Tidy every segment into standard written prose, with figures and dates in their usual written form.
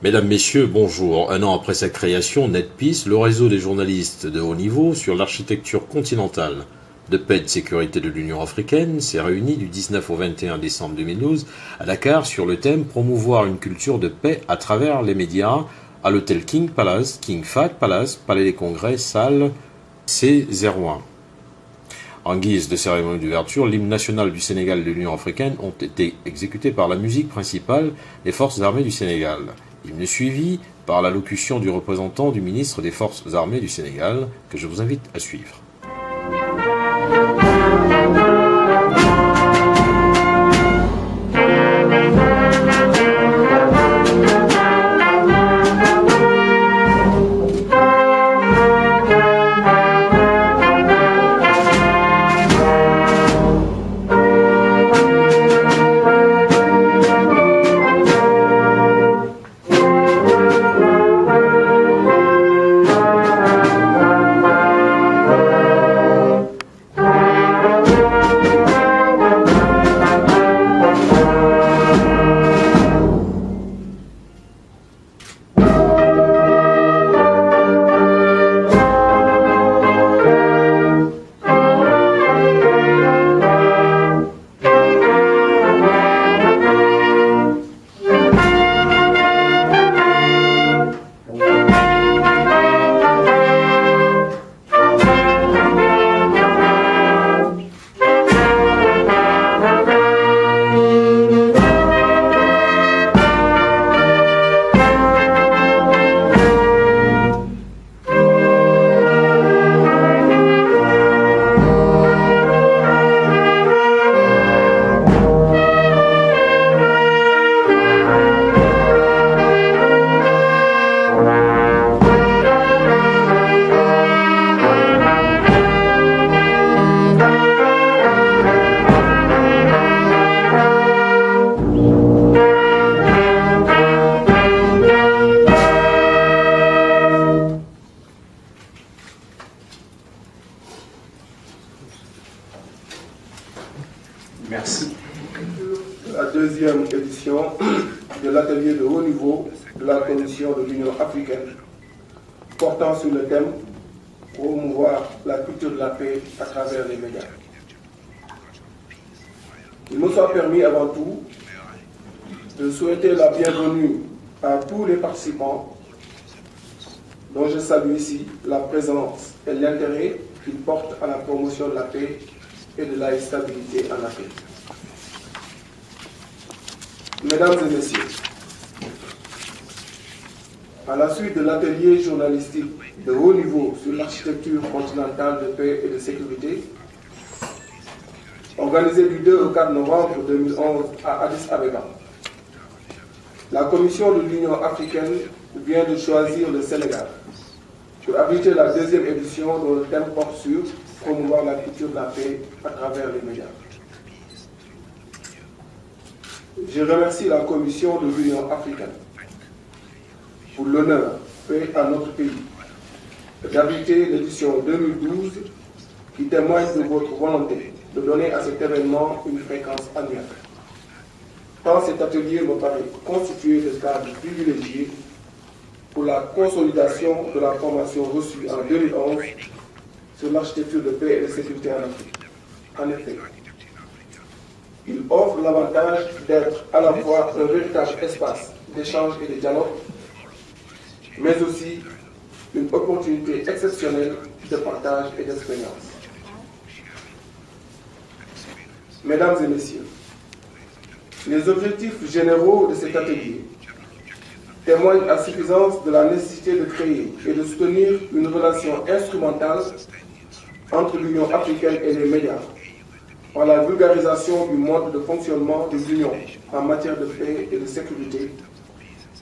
Mesdames, Messieurs, bonjour. Un an après sa création, NetPeace, le réseau des journalistes de haut niveau sur l'architecture continentale de paix et de sécurité de l'Union africaine, s'est réuni du 19 au 21 décembre 2012 à Dakar sur le thème promouvoir une culture de paix à travers les médias à l'hôtel King Palace, King Fahd Palace, Palais des Congrès, salle C01. En guise de cérémonie d'ouverture, l'hymne national du Sénégal et de l'Union africaine ont été exécutés par la musique principale des forces armées du Sénégal. Hymne suivi par l'allocution du représentant du ministre des Forces armées du Sénégal, que je vous invite à suivre. Merci. La deuxième édition de l'atelier de haut niveau de la Commission de l'Union africaine portant sur le thème promouvoir la culture de la paix à travers les médias. Il me soit permis avant tout de souhaiter la bienvenue à tous les participants dont je salue ici la présence et l'intérêt qu'ils portent à la promotion de la paix et de la stabilité en Afrique. Mesdames et Messieurs, à la suite de l'atelier journalistique de haut niveau sur l'architecture continentale de paix et de sécurité, organisé du 2 au 4 novembre 2011 à Addis Abeba, la Commission de l'Union africaine vient de choisir le Sénégal pour abriter la deuxième édition dont le thème porte sur promouvoir la culture de la paix à travers les médias. Je remercie la Commission de l'Union africaine pour l'honneur fait à notre pays d'abriter l'édition 2012 qui témoigne de votre volonté de donner à cet événement une fréquence annuelle. Tant cet atelier me paraît constituer le cadre privilégié pour la consolidation de la formation reçue en 2011 sur l'architecture de paix et de sécurité en Afrique. En effet, il offre l'avantage d'être à la fois un véritable espace d'échange et de dialogue, mais aussi une opportunité exceptionnelle de partage et d'expérience. Mesdames et Messieurs, les objectifs généraux de cet atelier témoignent à suffisance de la nécessité de créer et de soutenir une relation instrumentale entre l'Union africaine et les médias, par la vulgarisation du mode de fonctionnement de l'Union en matière de paix et de sécurité,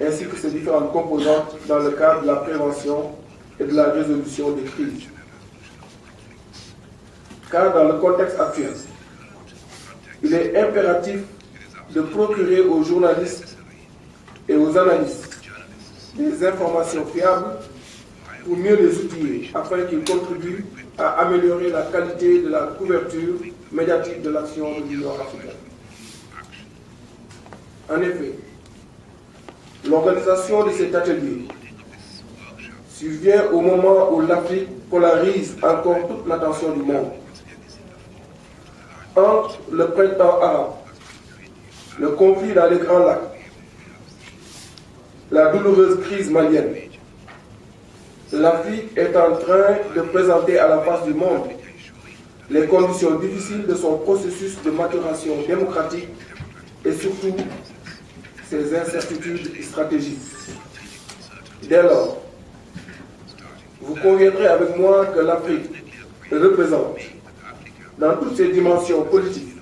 ainsi que ses différentes composantes dans le cadre de la prévention et de la résolution des crises. Car dans le contexte actuel, il est impératif de procurer aux journalistes et aux analystes des informations fiables pour mieux les outiller afin qu'ils contribuent à améliorer la qualité de la couverture médiatique de l'action de l'Union africaine. En effet, L'organisation de cet atelier survient au moment où l'Afrique polarise encore toute l'attention du monde. Entre le printemps arabe, le conflit dans les Grands Lacs, la douloureuse crise malienne, l'Afrique est en train de présenter à la face du monde les conditions difficiles de son processus de maturation démocratique et surtout ses incertitudes stratégiques. Dès lors, vous conviendrez avec moi que l'Afrique représente, dans toutes ses dimensions politiques,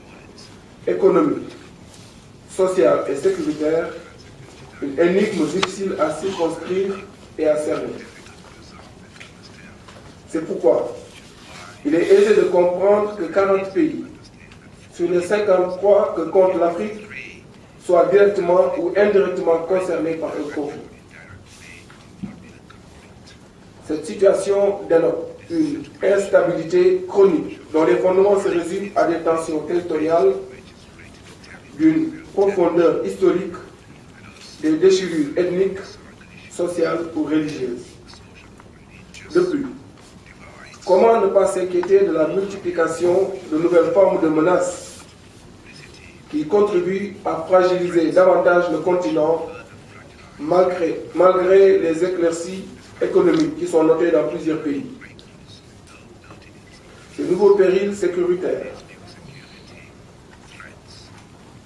économiques, sociales et sécuritaires, une énigme difficile à circonscrire et à cerner. C'est pourquoi il est aisé de comprendre que 40 pays sur les 53 que compte l'Afrique soient directement ou indirectement concernés par un conflit. Cette situation dénote une instabilité chronique dont les fondements se résument à des tensions territoriales d'une profondeur historique, des déchirures ethniques, sociales ou religieuses. De plus, comment ne pas s'inquiéter de la multiplication de nouvelles formes de menaces qui contribuent à fragiliser davantage le continent malgré les éclaircies économiques qui sont notées dans plusieurs pays. Ces nouveaux périls sécuritaires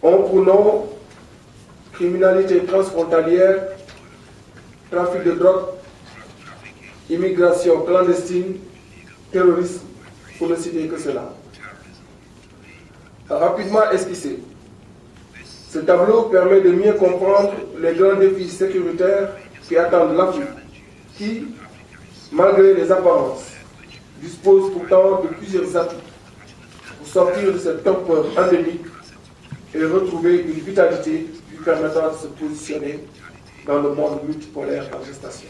ont pour nom criminalité transfrontalière, trafic de drogue, immigration clandestine, terrorisme, pour ne citer que cela. Rapidement esquissé, ce tableau permet de mieux comprendre les grands défis sécuritaires qui attendent l'Afrique, qui, malgré les apparences, dispose pourtant de plusieurs atouts pour sortir de cette torpeur endémique et retrouver une vitalité lui permettant de se positionner dans le monde multipolaire en gestation.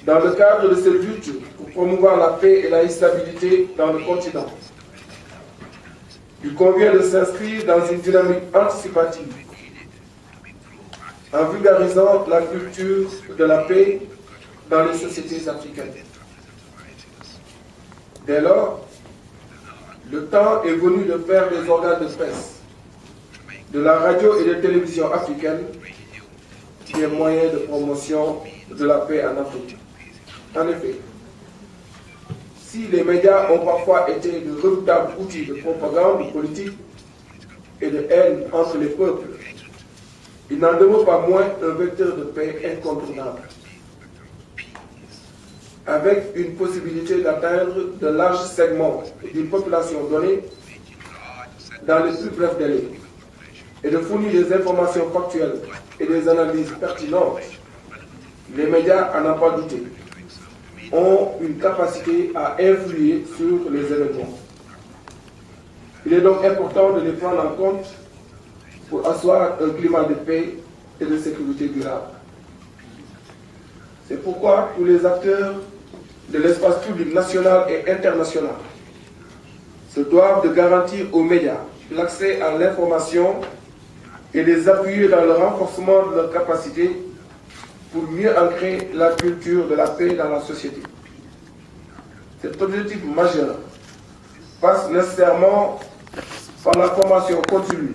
Dans le cadre de cette lutte pour promouvoir la paix et la stabilité dans le continent, il convient de s'inscrire dans une dynamique anticipative en vulgarisant la culture de la paix dans les sociétés africaines. Dès lors, le temps est venu de faire des organes de presse, de la radio et de la télévision africaine, des moyens de promotion de la paix en Afrique. En effet, si les médias ont parfois été de redoutables outils de propagande politique et de haine entre les peuples, il n'en demeure pas moins un vecteur de paix incontournable, avec une possibilité d'atteindre de larges segments d'une population donnée dans les plus brefs délais et de fournir des informations factuelles et des analyses pertinentes. Les médias, à n'en pas douter, ont une capacité à influer sur les événements. Il est donc important de les prendre en compte pour asseoir un climat de paix et de sécurité durable. C'est pourquoi tous les acteurs de l'espace public national et international se doivent de garantir aux médias l'accès à l'information et les appuyer dans le renforcement de leurs capacités pour mieux ancrer la culture de la paix dans la société. Cet objectif majeur passe nécessairement par la formation continue,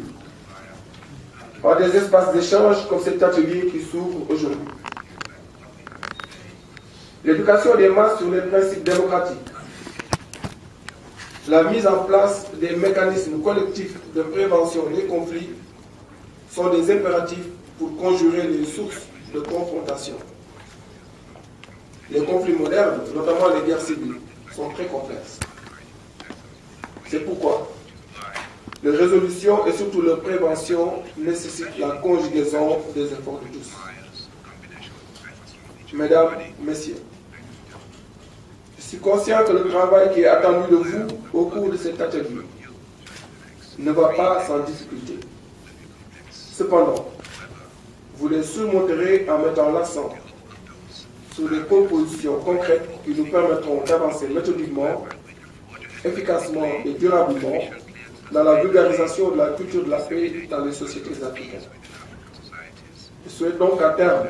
par des espaces d'échange comme cet atelier qui s'ouvre aujourd'hui. L'éducation des masses sur les principes démocratiques, la mise en place des mécanismes collectifs de prévention des conflits sont des impératifs pour conjurer les sources de confrontation. Les conflits modernes, notamment les guerres civiles, sont très complexes. C'est pourquoi leur résolution et surtout leur prévention nécessitent la conjugaison des efforts de tous. Mesdames, Messieurs, je suis conscient que le travail qui est attendu de vous au cours de cet atelier ne va pas sans difficulté. Cependant, vous les surmonterez en mettant l'accent sur les propositions concrètes qui nous permettront d'avancer méthodiquement, efficacement et durablement dans la vulgarisation de la culture de la paix dans les sociétés africaines. souhaitons qu'à terme,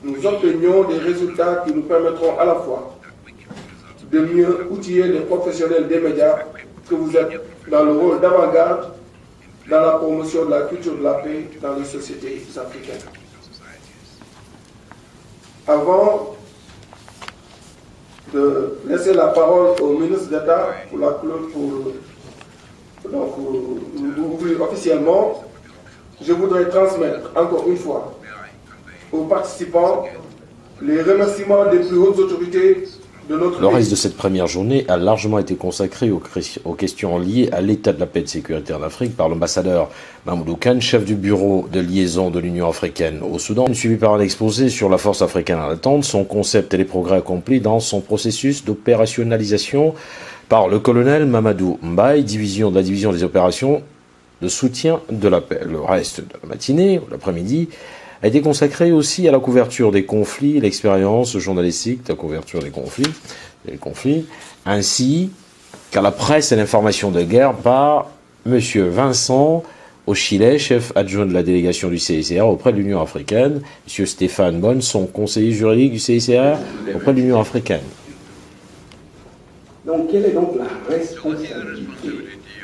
nous obtenions des résultats qui nous permettront à la fois de mieux outiller les professionnels des médias que vous êtes dans le rôle d'avant-garde dans la promotion de la culture de la paix dans les sociétés africaines. Avant de laisser la parole au ministre d'État pour nous ouvrir officiellement, je voudrais transmettre encore une fois aux participants les remerciements des plus hautes autorités de notre pays. Le reste de cette première journée a largement été consacré aux questions liées à l'état de la paix et de sécurité en Afrique par l'ambassadeur Mamoudou Kane, chef du bureau de liaison de l'Union africaine au Soudan, suivi par un exposé sur la force africaine en attente, son concept et les progrès accomplis dans son processus d'opérationnalisation par le colonel Mamadou Mbaye, de la division des opérations de soutien de la paix. Le reste de la matinée, ou l'après-midi, a été consacré aussi à la couverture des conflits, l'expérience journalistique de la couverture des conflits, ainsi qu'à la presse et l'information de guerre par M. Vincent Ochile, chef adjoint de la délégation du CICR auprès de l'Union africaine, M. Stéphane Bonne, son conseiller juridique du CICR auprès de l'Union africaine. Donc, quelle est donc la responsabilité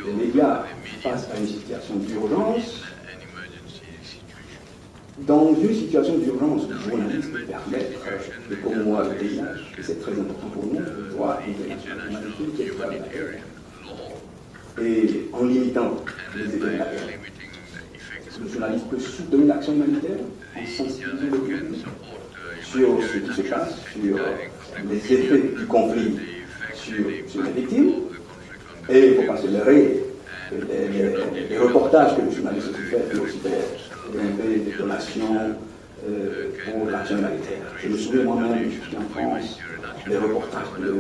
des médias face à une situation d'urgence? Dans une situation d'urgence, le journaliste peut permettre de promouvoir le VIH, et c'est très important pour nous, le droit international qui est le droit de la guerre. Et en limitant les effets de la guerre, le journaliste peut soutenir l'action humanitaire en sensibilisant le public sur ce qui se passe, sur les effets du conflit sur les victimes. Et il ne faut pas se leurrer, les reportages que le journaliste fait peut aussi faire des donations pour l'action humanitaire. Je me souviens moi-même, je suis en France, les reportages de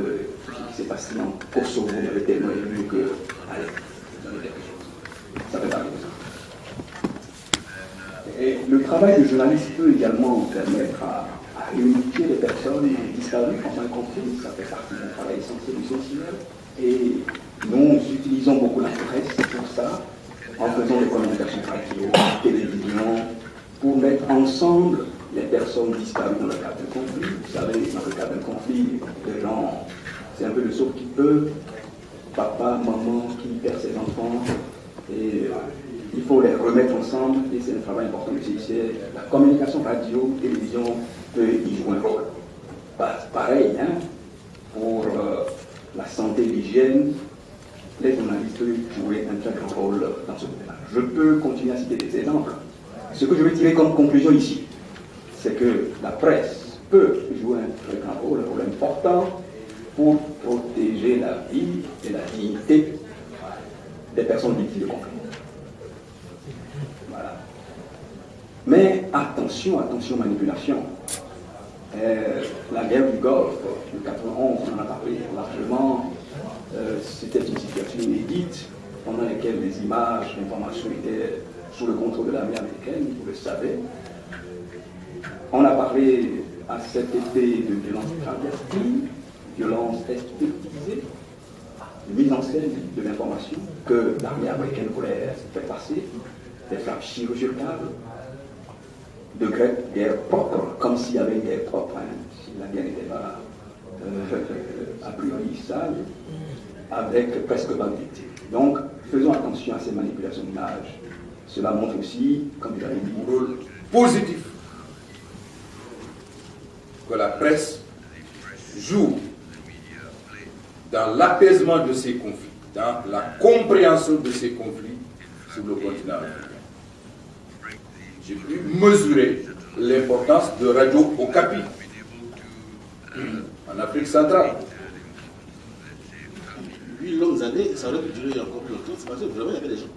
ce qui s'est passé en Kosovo m'avaient tellement ému que, allez, ça fait parler de ça. Et le travail du journaliste peut également permettre à réunifier les personnes disparues pendant un conflit. Ça fait partie d'un travail essentiel du CICR. Et nous utilisons beaucoup la presse pour ça, en faisant des communications radio, télévision, pour mettre ensemble les personnes disparues dans le cadre d'un conflit. Vous savez, dans le cadre d'un conflit, les gens, c'est un peu le sauf qui peut, papa, maman qui perd ses enfants, et il faut les remettre ensemble, et c'est un travail important du CICR. La communication radio, télévision peut y jouer un rôle. Pareil, hein, pour la santé, l'hygiène, les journalistes peuvent jouer un très grand rôle dans ce domaine. Je peux continuer à citer des exemples. Ce que je veux tirer comme conclusion ici, c'est que la presse peut jouer un très grand rôle, un rôle important pour protéger la vie et la dignité des personnes victimes de conflit. Voilà. Mais attention, attention, manipulation. La guerre du Golfe de 91, on en a parlé largement. C'était une situation inédite pendant laquelle les images, l'information étaient sous le contrôle de l'armée américaine, vous le savez. On a parlé à cet été de violence clandestine, violence esthétisée, mise en scène de l'information que l'armée américaine voulait faire passer, des frappes chirurgicales, de guerre propre, comme s'il y avait une guerre propre, hein, si la guerre n'était pas a priori sale, avec presque pas de victimes. Donc, faisons attention à ces manipulations d'images. Cela montre aussi, comme je l'avais dit, un rôle positif que la presse joue dans l'apaisement de ces conflits, dans la compréhension de ces conflits sur le continent africain. J'ai pu mesurer l'importance de Radio Okapi en Afrique centrale. Depuis longues années, ça aurait pu durer encore plus longtemps, c'est parce que vraiment il y avait des gens.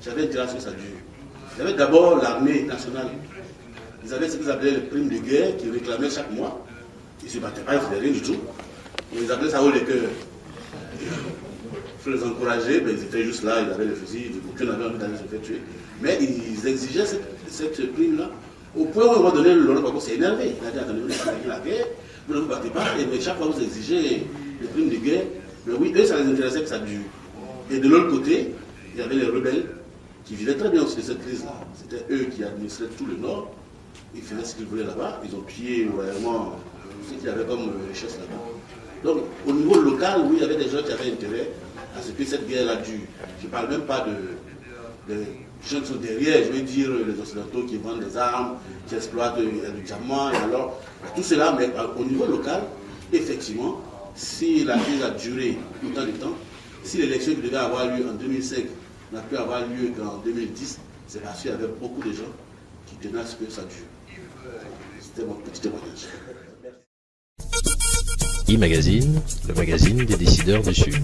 J'avais dit que ça dure. Il y avait d'abord l'armée nationale. Ils avaient ce qu'ils appelaient les primes de guerre qu'ils réclamaient chaque mois. Ils ne se battaient pas, ils ne faisaient rien du tout. Ils appelaient ça haut les cœurs. Il faut les encourager, mais ils étaient juste là, ils avaient les fusils, aucun n'avait envie d'aller se faire tuer. Mais ils exigeaient cette prime-là. Au point où, à un moment donné, le Laurent s'est énervé. Il a dit, attendez, vous avez la guerre, vous ne vous battez pas, mais chaque fois vous exigez les primes de guerre. Mais oui, eux, ça les intéressait que ça dure. Et de l'autre côté, il y avait les rebelles qui vivaient très bien aussi de cette crise-là. C'était eux qui administraient tout le Nord. ils faisaient ce qu'ils voulaient là-bas, ils ont pillé vraiment ce qu'il y avait comme richesse là-bas. Donc au niveau local, oui, il y avait des gens qui avaient intérêt à ce que cette guerre-là dure. Je ne parle même pas de gens qui sont derrière, je veux dire les Occidentaux qui vendent des armes, qui exploitent le diamant, et alors tout cela, mais au niveau local, effectivement, si la crise a duré autant de temps, si l'élection qui devait avoir lieu en 2005 n'a pu avoir lieu qu'en 2010, c'est parce qu'il y avait beaucoup de gens qui tenaient à ce que ça dure. C'était mon petit témoignage. E-Magazine, le magazine des décideurs du Sud.